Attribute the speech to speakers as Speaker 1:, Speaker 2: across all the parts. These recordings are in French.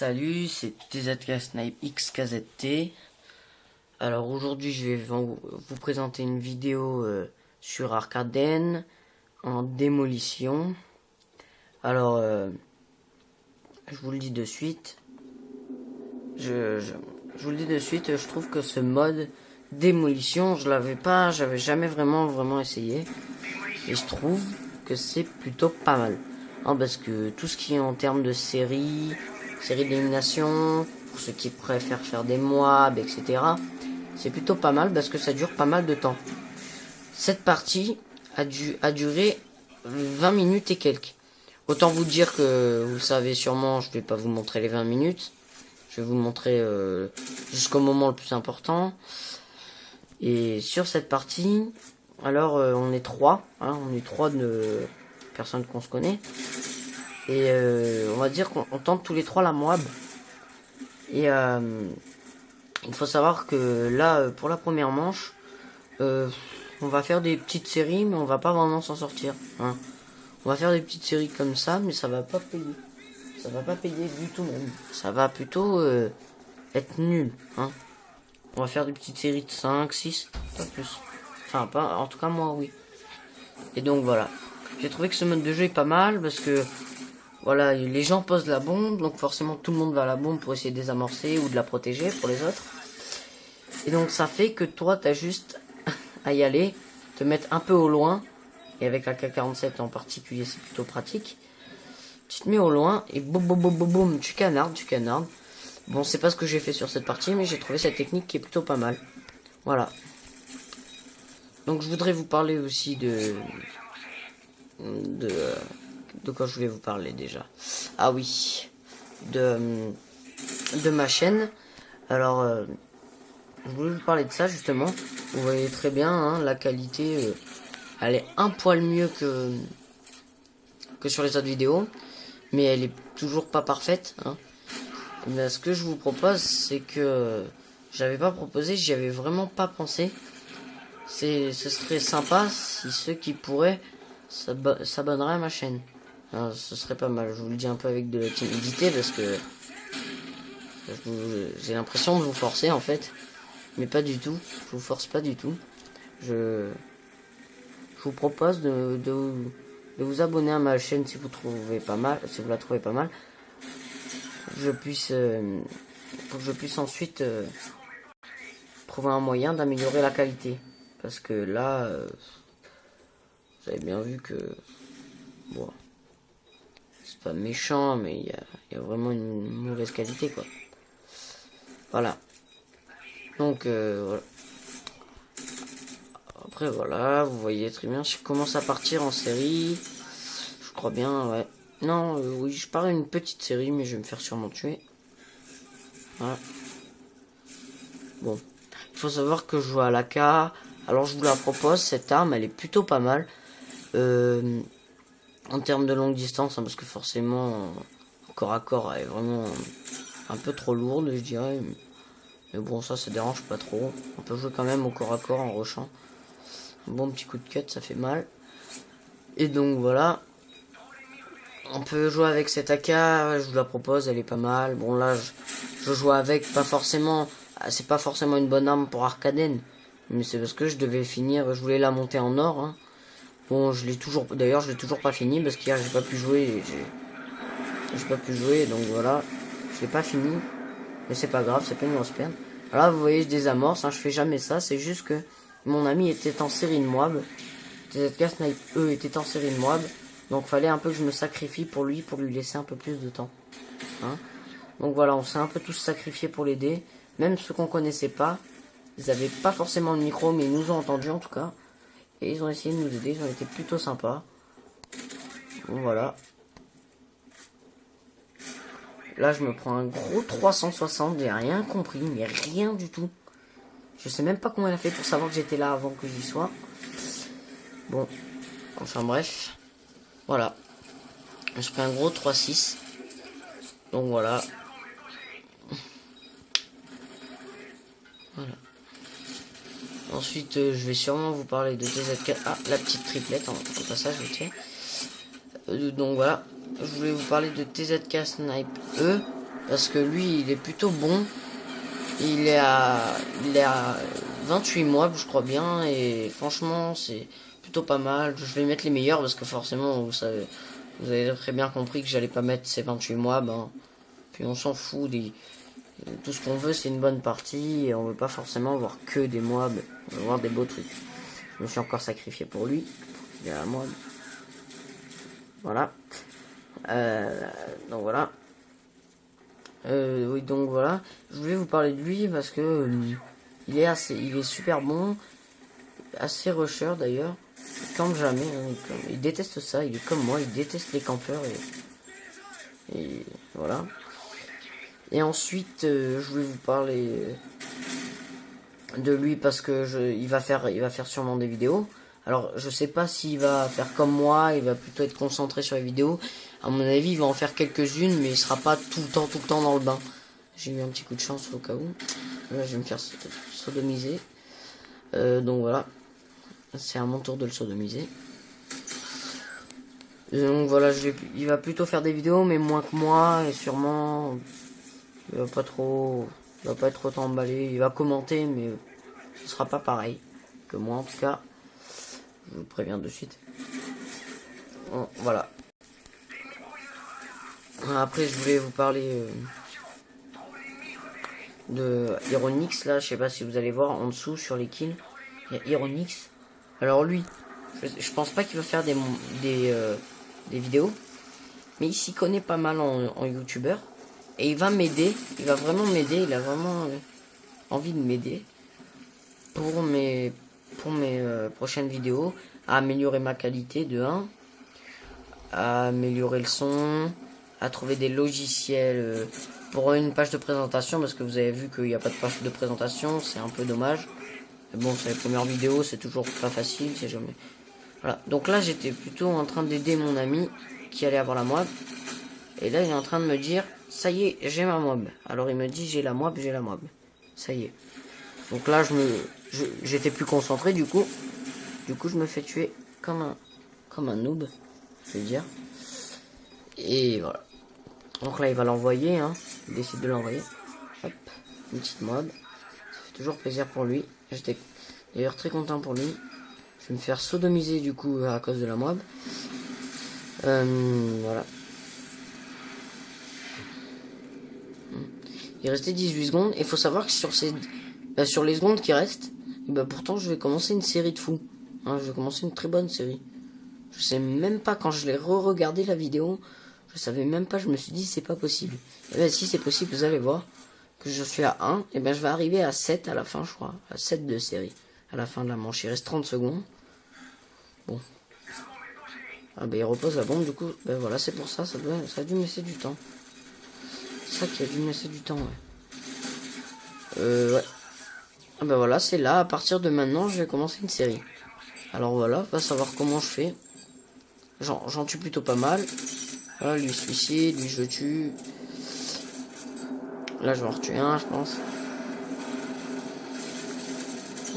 Speaker 1: Salut, c'est TZK Snipe XKZT. Alors aujourd'hui je vais vous présenter une vidéo sur Arcaden en démolition. Alors je vous le dis de suite. Je vous le dis de suite, je trouve que ce mode démolition, j'avais jamais vraiment essayé. Et je trouve que c'est plutôt pas mal. Hein, parce que tout ce qui est en termes de série d'élimination, pour ceux qui préfèrent faire des moabs, etc. C'est plutôt pas mal parce que ça dure pas mal de temps. Cette partie a duré 20 minutes et quelques. Autant vous dire que vous savez sûrement, je vais pas vous montrer les 20 minutes. Je vais vous montrer jusqu'au moment le plus important. Et sur cette partie, alors on est trois, hein, on est trois de personnes qu'on se connaît. Et on va dire qu'on tente tous les trois la Moab. Et il faut savoir que là, pour la première manche, on va faire des petites séries, mais on va pas vraiment s'en sortir. Hein. On va faire des petites séries comme ça, mais ça va pas payer. Ça va pas payer du tout même. Ça va plutôt être nul. Hein. On va faire des petites séries de 5, 6, pas plus. Enfin, pas, en tout cas moi oui. Et donc voilà. J'ai trouvé que ce mode de jeu est pas mal parce que voilà, les gens posent la bombe, donc forcément tout le monde va à la bombe pour essayer de désamorcer ou de la protéger pour les autres. Et donc ça fait que toi t'as juste à y aller, te mettre un peu au loin, et avec la K47 en particulier c'est plutôt pratique. Tu te mets au loin et boum boum boum boum boum, tu canardes. Bon, c'est pas ce que j'ai fait sur cette partie, mais j'ai trouvé cette technique qui est plutôt pas mal. Voilà. Donc je voudrais vous parler aussi de quoi je voulais vous parler déjà. Ah oui, de ma chaîne. Alors je voulais vous parler de ça justement. Vous voyez très bien, hein, la qualité elle est un poil mieux que sur les autres vidéos, mais elle est toujours pas parfaite, hein. Mais ce que je vous propose, c'est que j'avais pas proposé, j'y avais vraiment pas pensé. Ce serait sympa si ceux qui pourraient s'abonneraient à ma chaîne. Alors, ce serait pas mal. Je vous le dis un peu avec de la timidité parce que j'ai l'impression de vous forcer en fait, mais pas du tout. Je vous force pas du tout. Je vous propose de vous abonner à ma chaîne si vous la trouvez pas mal. Pour que je puisse ensuite trouver un moyen d'améliorer la qualité. Parce que là, vous avez bien vu que bon, c'est pas méchant, mais il y a vraiment une mauvaise qualité quoi. Voilà. Donc voilà. Après voilà, vous voyez très bien, je commence à partir en série. Je crois bien, ouais. Non, oui, je pars une petite série, mais je vais me faire sûrement tuer. Voilà. Bon, il faut savoir que je joue à l'AK. Alors je vous la propose, cette arme, elle est plutôt pas mal. En termes de longue distance, hein, parce que forcément, corps à corps, elle est vraiment un peu trop lourde, je dirais. Mais bon, ça dérange pas trop. On peut jouer quand même au corps à corps en rushant. Un bon petit coup de cut, ça fait mal. Et donc voilà. On peut jouer avec cette AK, je vous la propose, elle est pas mal. Bon là, je joue avec, pas forcément, c'est pas forcément une bonne arme pour Arcaden, mais c'est parce que je devais finir, je voulais la monter en or. Hein. Bon, d'ailleurs, je l'ai toujours pas fini parce qu'hier j'ai pas pu jouer, donc voilà, je l'ai pas fini, mais c'est pas grave, c'est pas une grosse perte. Alors là, vous voyez, je désamorce, hein, je fais jamais ça, c'est juste que mon ami était en série de Moab, TZK Snipe était en série de Moab. Donc fallait un peu que je me sacrifie pour lui laisser un peu plus de temps. Hein, donc voilà, on s'est un peu tous sacrifiés pour l'aider. Même ceux qu'on connaissait pas. Ils avaient pas forcément le micro, mais ils nous ont entendus en tout cas. Et ils ont essayé de nous aider, ils ont été plutôt sympas. Bon voilà. Là je me prends un gros 360, j'ai rien compris, mais rien du tout. Je sais même pas comment elle a fait pour savoir que j'étais là avant que j'y sois. Bon, enfin bref. Voilà. Je prends un gros 3-6. Donc voilà. Voilà. Ensuite, je vais sûrement vous parler de TZK. Ah, la petite triplette au passage, je tiens. Donc voilà. Je voulais vous parler de TZK Snipe E. parce que lui il est plutôt bon. Il est à 28 mois je crois bien, et franchement c'est plutôt pas mal. Je vais mettre les meilleurs parce que forcément vous avez très bien compris que j'allais pas mettre ces 28 mois, puis on s'en fout tout ce qu'on veut c'est une bonne partie, et on veut pas forcément voir que des mois, on veut voir des beaux trucs. Je me suis encore sacrifié pour lui, il est à moi. Voilà. Donc voilà. Oui, donc voilà. Je voulais vous parler de lui parce que il est super bon, assez rusher d'ailleurs. Il campe jamais, hein, il déteste ça. Il est comme moi, il déteste les campeurs, et voilà. Et ensuite, je voulais vous parler de lui parce que il va faire sûrement des vidéos. Alors, je sais pas s'il va faire comme moi, il va plutôt être concentré sur les vidéos. À mon avis, il va en faire quelques-unes, mais il sera pas tout le temps dans le bain. J'ai eu un petit coup de chance au cas où. Là, je vais me faire sodomiser. Donc voilà. C'est à mon tour de le sodomiser. Donc voilà, il va plutôt faire des vidéos, mais moins que moi, et sûrement, il va pas être autant emballé. Il va commenter, mais ce sera pas pareil que moi en tout cas. Je vous préviens de suite. Bon, voilà. Après, je voulais vous parler de Ironix. Là, je sais pas si vous allez voir en dessous sur les kills. Il y a Ironix. Alors lui, je pense pas qu'il va faire des vidéos, mais il s'y connaît pas mal en youtubeur. Et il va m'aider. Il va vraiment m'aider. Il a vraiment envie de m'aider pour mes prochaines vidéos, à améliorer ma qualité de 1, à améliorer le son, à trouver des logiciels pour une page de présentation, parce que vous avez vu qu'il n'y a pas de page de présentation, c'est un peu dommage. Mais bon, c'est les premières vidéos, c'est toujours pas facile, c'est jamais. Voilà, donc là j'étais plutôt en train d'aider mon ami qui allait avoir la mob, et là il est en train de me dire, ça y est, j'ai ma mob. Alors il me dit, j'ai la mob, ça y est. Donc là j'étais plus concentré, du coup je me fais tuer comme un noob, je veux dire. Et voilà. Donc là il va l'envoyer, hein. Il décide de l'envoyer. Hop, une petite mob. Ça fait toujours plaisir pour lui. J'étais d'ailleurs très content pour lui. Je vais me faire sodomiser du coup à cause de la mob. Voilà. Il restait 18 secondes. Et il faut savoir que sur les secondes qui restent, pourtant je vais commencer une série de fous. Hein, je vais commencer une très bonne série. Je sais même pas, quand je l'ai re-regardé la vidéo, je savais même pas, je me suis dit c'est pas possible. Et bien si c'est possible, vous allez voir que je suis à 1, et ben je vais arriver à 7 à la fin, je crois. À 7 de série. À la fin de la manche, il reste 30 secondes. Bon. Ah ben il repose la bombe, du coup, ben voilà, c'est pour ça, ça a dû me laisser du temps. C'est ça qui a dû me laisser du temps, ouais. Ouais. Ah ben voilà, c'est là, à partir de maintenant, je vais commencer une série. Alors voilà, va savoir comment je fais. J'en tue plutôt pas mal. Voilà, lui suicide, lui je tue. Là je vais en retuer un, je pense.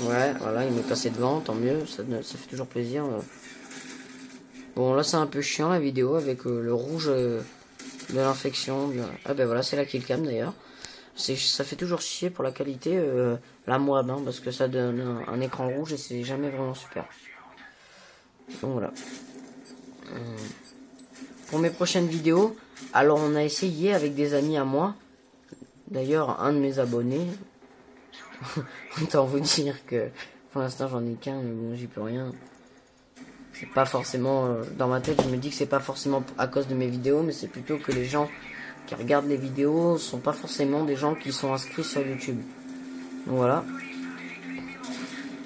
Speaker 1: Ouais, voilà, il m'est passé devant, tant mieux, ça fait toujours plaisir. Bon, là c'est un peu chiant la vidéo avec le rouge de l'infection. Ah ben voilà, c'est la killcam d'ailleurs. Ça fait toujours chier pour la qualité, la moab, hein, parce que ça donne un écran rouge et c'est jamais vraiment super. Donc voilà. Pour mes prochaines vidéos, alors on a essayé avec des amis à moi. D'ailleurs, un de mes abonnés, autant vous dire que pour l'instant j'en ai qu'un, mais bon, j'y peux rien. C'est pas forcément, dans ma tête, je me dis que c'est pas forcément à cause de mes vidéos, mais c'est plutôt que les gens qui regardent les vidéos sont pas forcément des gens qui sont inscrits sur YouTube. Donc voilà.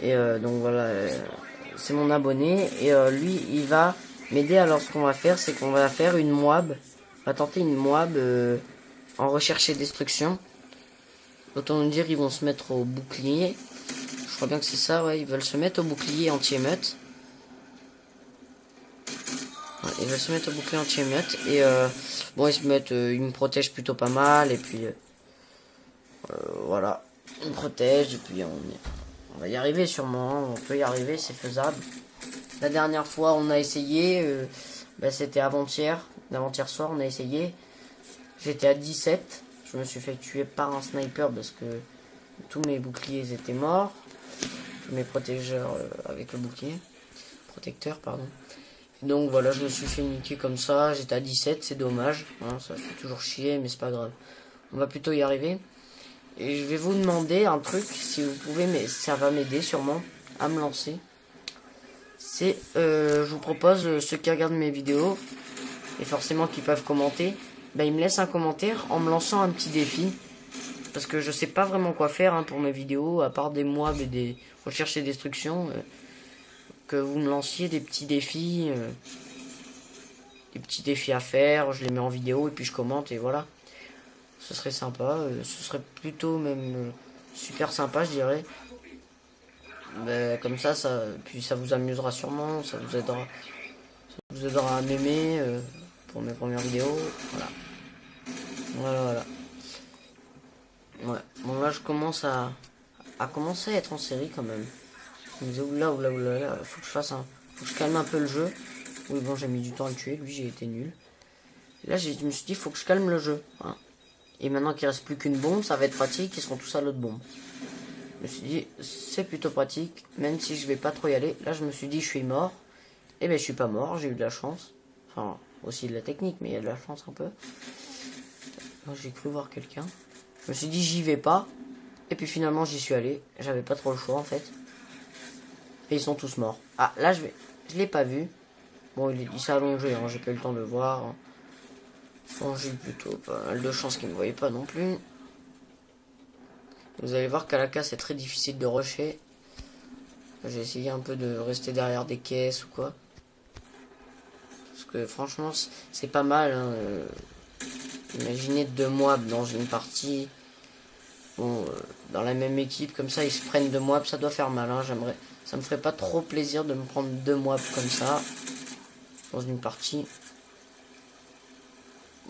Speaker 1: Et donc voilà, c'est mon abonné, et lui, il va m'aider. Alors ce qu'on va faire, c'est qu'on va faire une moab. On va tenter une moab en recherche et destruction. Autant nous dire, ils vont se mettre au bouclier. Je crois bien que c'est ça, ouais. Ils veulent se mettre au bouclier anti-émeute. Ouais, ils veulent se mettre au bouclier anti-émeute. Et bon, ils me protègent plutôt pas mal. Et puis voilà, ils me protègent. Et puis on va y arriver sûrement. Hein. On peut y arriver, c'est faisable. La dernière fois, on a essayé. C'était avant-hier soir, on a essayé. J'étais à 17. je me suis fait tuer par un sniper parce que tous mes boucliers étaient morts. Tous mes protégeurs avec le bouclier. Protecteur, pardon. Et donc voilà, je me suis fait niquer comme ça. J'étais à 17, c'est dommage. Hein, ça fait toujours chier, mais c'est pas grave. On va plutôt y arriver. Et je vais vous demander un truc, si vous pouvez, mais ça va m'aider sûrement à me lancer. C'est, je vous propose, ceux qui regardent mes vidéos, et forcément qui peuvent commenter, bah, ils me laissent un commentaire en me lançant un petit défi. Parce que je sais pas vraiment quoi faire hein, pour mes vidéos, à part des mobs et des recherches et destruction. Que vous me lanciez des petits défis. Des petits défis à faire, je les mets en vidéo et puis je commente et voilà. Ce serait sympa, ce serait plutôt même super sympa je dirais. Comme ça, puis ça vous amusera sûrement, ça vous aidera à m'aimer pour mes premières vidéos. Voilà. Ouais. Bon là je commence à commencer à être en série quand même. Je me disais oula, faut que je fasse faut que je calme un peu le jeu. Oui bon j'ai mis du temps à le tuer, lui j'ai été nul. Et là je me suis dit faut que je calme le jeu. Hein. Et maintenant qu'il reste plus qu'une bombe, ça va être pratique, ils seront tous à l'autre bombe. Je me suis dit, c'est plutôt pratique, même si je vais pas trop y aller. Là, je me suis dit, je suis mort. Et ben, je suis pas mort, j'ai eu de la chance. Enfin, aussi de la technique, mais il y a de la chance un peu. Moi, j'ai cru voir quelqu'un. Je me suis dit, j'y vais pas. Et puis finalement, j'y suis allé. J'avais pas trop le choix, en fait. Et ils sont tous morts. Ah, là, je l'ai pas vu. Bon, il s'est allongé, hein, j'ai pas eu le temps de le voir. Bon, j'ai eu plutôt pas mal de chance qu'il me voyait pas non plus. Vous allez voir qu'à la casse c'est très difficile de rusher. J'ai essayé un peu de rester derrière des caisses ou quoi. Parce que franchement c'est pas mal. Hein. Imaginez 2 mois dans une partie. Bon, dans la même équipe, comme ça ils se prennent 2 mois, ça doit faire mal. Hein. Ça me ferait pas trop plaisir de me prendre 2 mois comme ça. Dans une partie.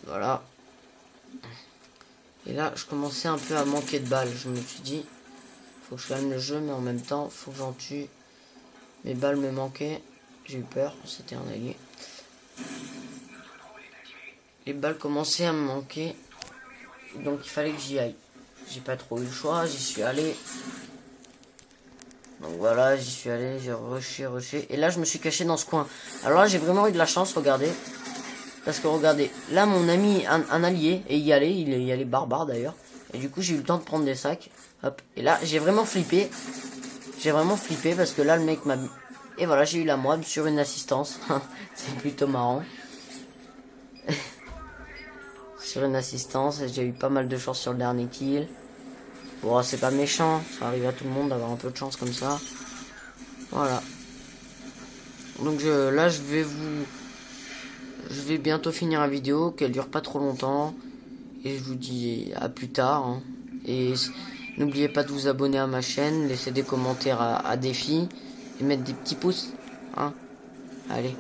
Speaker 1: Voilà. Et là, je commençais un peu à manquer de balles. Je me suis dit, faut que je calme le jeu, mais en même temps, faut que j'en tue. Mes balles me manquaient. J'ai eu peur, c'était un allié. Les balles commençaient à me manquer. Donc il fallait que j'y aille. J'ai pas trop eu le choix, j'y suis allé. Donc voilà, j'y suis allé, j'ai rushé. Et là, je me suis caché dans ce coin. Alors là, j'ai vraiment eu de la chance, regardez. Parce que regardez, là mon ami, un allié, et il y allait barbare d'ailleurs. Et du coup j'ai eu le temps de prendre des sacs. Hop. Et là j'ai vraiment flippé. Parce que là le mec m'a... Et voilà, j'ai eu la moab sur une assistance. C'est plutôt marrant. Sur une assistance, j'ai eu pas mal de chance sur le dernier kill. Bon, c'est pas méchant, ça arrive à tout le monde d'avoir un peu de chance comme ça. Voilà. Donc là je vais bientôt finir la vidéo, qu'elle dure pas trop longtemps. Et je vous dis à plus tard. Hein. Et n'oubliez pas de vous abonner à ma chaîne, laisser des commentaires à défi. Et mettre des petits pouces. Hein. Allez.